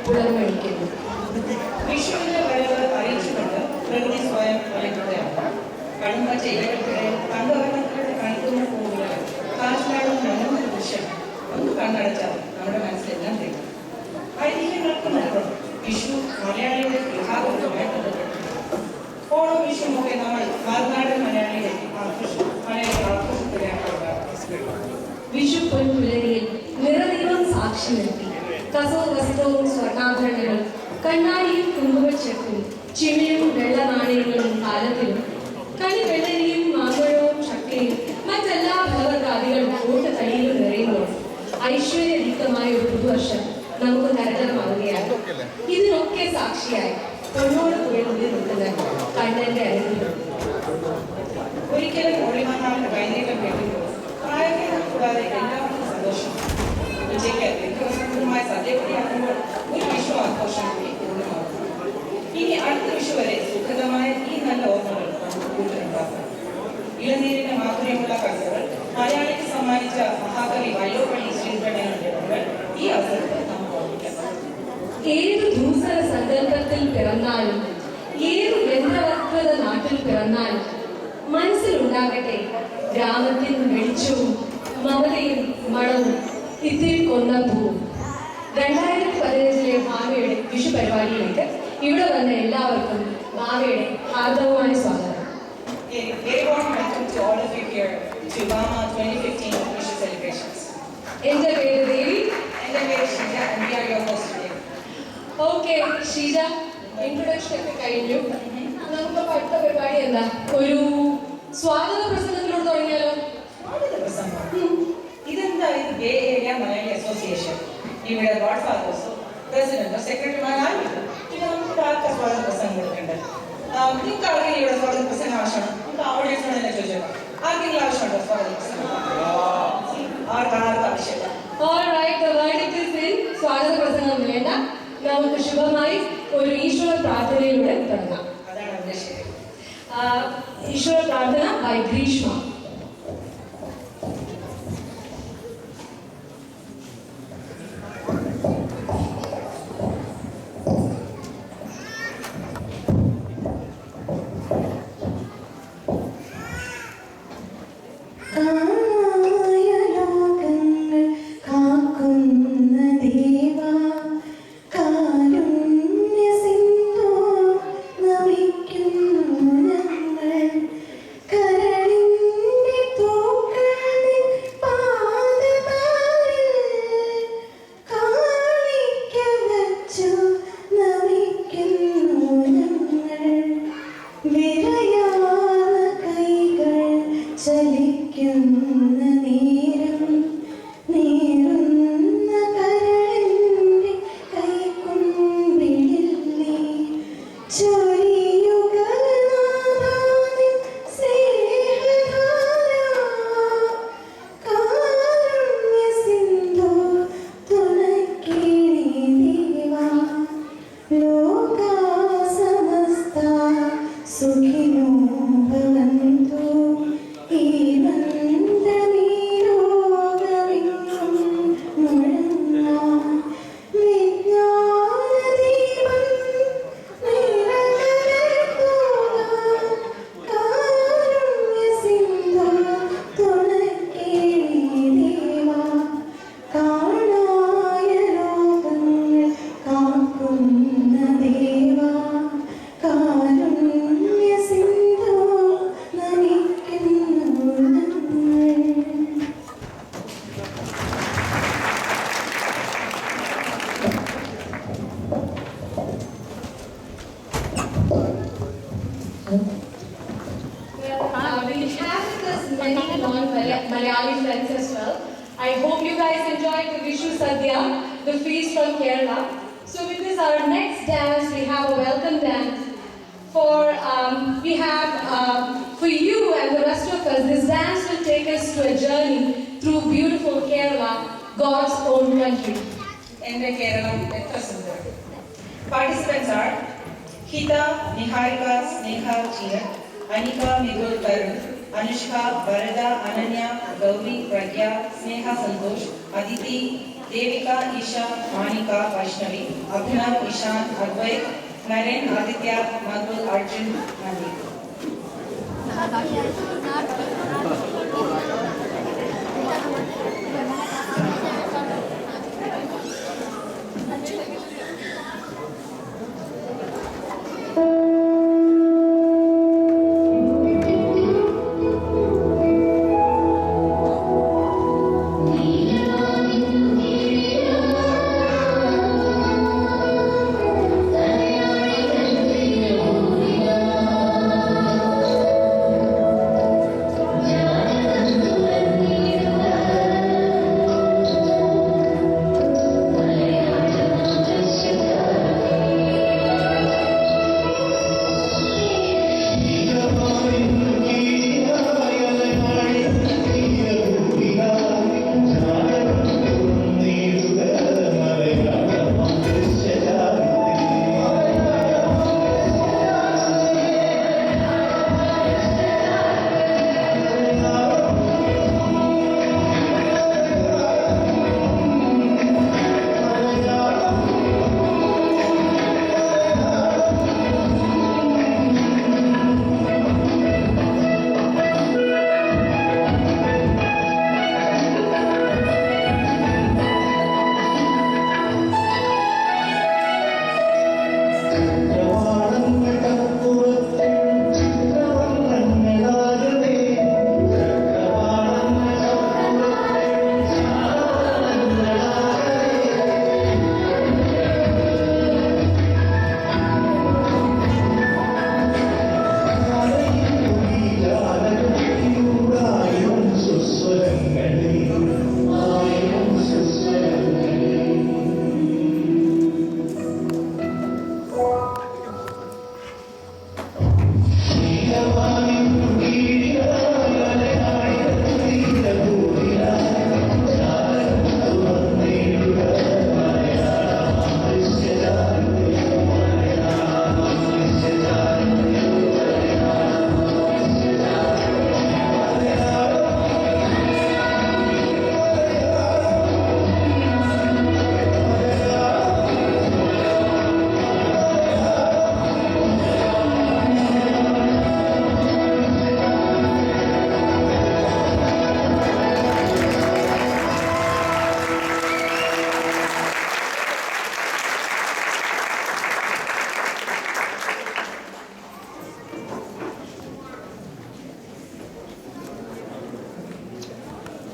ഉണർന്നിരിക്കുന്നു. വിഷുവിന്റെ വരവ് അറിയിച്ചുകൊണ്ട് പ്രകൃതി സ്വയം വളരുകയാണ്. കടുമ്പ ചെയ്തകൾക്കിടെ കണ്ടുവർണ്ണങ്ങളുടെ കണിക്കുന്ന പൂവുകൾ കാറ്റിലാടും മനോഹര ദൃശ്യം ഒന്ന് കണ്ണടച്ചാൽ നമ്മുടെ മനസ്സിലെല്ലാം തരും. ഐതിഹ്യങ്ങൾക്ക് മാത്രം വിഷു മലയാളിയുടെ വിഭാഗവുമായി ബന്ധപ്പെട്ടു. ഓണം വിഷുമൊക്കെ നമ്മൾ മറുനാടൻ മലയാളിയുടെ ആഘോഷത്തിലാണ്. വിഷു പൊൻപുലരിയിൽ നിറദീപം സാക്ഷി നിർത്തി കസവും വസ്ത്രവും സ്വർണ്ണാഭരണങ്ങളും കണ്ണാടിയും കുങ്കുമച്ചെപ്പും ചിമിഴും വെള്ള നാണയങ്ങളും കാലത്തിലും കണി വെള്ളരിയും മാമ്പഴവും ചക്കയും മറ്റെല്ലാ ഫലവർഗാദികളും കൂട്ട തടിയിലും നിറയുമ്പോൾ ഐശ്വര്യയുക്തമായ ഒരു പുതുവർഷം നമുക്ക് കരകരമാവുകയാണ്. ഇതിനൊക്കെ സാക്ഷിയായി പൊന്നോട് കുഴലിൽ നിൽക്കുന്ന കണ്ണന്റെ അരങ്ങിലും ഒരിക്കലും ഒളിമണ്ണാളിന്റെ കൈനീട്ടം കേൾക്കുമ്പോൾ പ്രായഭേദം കൂടാതെ എല്ലാവർക്കും സന്തോഷം. ഉച്ചയ്ക്ക് വിഭവസമൃദ്ധമായ സദ്യപടിയാക്കുമ്പോൾ ഒരു വിഷു ആഘോഷം കൂടി പൂർണ്ണമാകും. ഇനി അടുത്ത വിഷു വരെ സുഖതമായ ഈ നല്ല ഓർമ്മകൾ നമുക്ക് കൂട്ടിനുണ്ടാക്കാം. ഇളനീരിന്റെ മാധുര്യമുള്ള കവിതകൾ മലയാളിക്ക് സമ്മാനിച്ച മഹാകവി വൈലോപ്പള്ളി ശ്രീധരന്റെ ഈ അവസരത്തിൽ നമുക്ക് ഓർമ്മിക്കാം. ഏതു ഭൂസര സങ്കല്പത്തിൽ പിറന്നാലും ഏതു യന്ത്രവത്കൃത നാട്ടിൽ പിറന്നാലും മനസ്സിലുണ്ടാകട്ടെ ഗ്രാമത്തിൽ വെളിച്ചവും മമതയും മണവും ഇത്തിരി കൊന്നപ്പൂവും. 2015 ഭാവയുടെ വിഷു പരിപാടിയിലേക്ക് ഇവിടെ വന്ന എല്ലാവർക്കും ഭാവയുടെ ഹാർദവമായ സ്വാഗതം. എന്റെ പേര് ദേവി. എന്റെ പേര് ഷീജ. ഓക്കെ ഷീജ, ഇൻട്രൊഡക്ഷൻ ഒക്കെ കഴിഞ്ഞു. നമുക്ക് അടുത്ത പരിപാടി എന്താ? ഒരു സ്വാഗത പ്രസംഗത്തിലൂടെ തുടങ്ങിയാലോ? ഇതെന്താ ഇത്? ബേ ഏരിയ മലയാളി അസോസിയേഷൻ ഇവിടെ ഗോഡ് ഫാദേഴ്സോ പ്രസിഡന്റോ സെക്രട്ടറിമാരായില്ല. പിന്നെ നമുക്ക് ആർക്കാ സ്വാഗത പ്രസംഗം കൊടുക്കേണ്ടത്? നിങ്ങൾക്ക് ആർക്കെങ്കിലും ഇവിടെ സ്വാഗത പ്രസംഗം ആവശ്യമാണ്? നമുക്ക് ഓഡിയൻസിനോട് തന്നെ ചോദിച്ചോ. ആർക്കെങ്കിലും ആവശ്യമുണ്ടോ സ്വാഗത പ്രസംഗം? ആർക്കും ആവശ്യമില്ല. സ്വാഗത പ്രസംഗം വേണ്ട. നമുക്ക് ശുഭമായി ഒരു ഈശ്വര പ്രാർത്ഥനയിലൂടെ തുടങ്ങാം. അതാണ് അതിന്റെ ശരി. ഈശ്വര പ്രാർത്ഥന by Greeshma. Malayali friends as well. I hope you guys enjoyed the Vishu Sadhya, the feast from Kerala. So with this, our next dance, we have a welcome dance. For you and the rest of us, this dance will take us to a journey through beautiful Kerala, God's own country. Ende Kerala, participants are Hita, Niharika, Sneha, Chira, Anika, Midul, Tarun, Anushka, Varada, Ananya, Gauri, Pragya, Sneha, Santosh, Aditi, Devika, Eesha, Manika, Vaishnavi, Abhinav, Ishaan, Advait, Naran, Aditya, Madhu, Arjun, നന്ദി.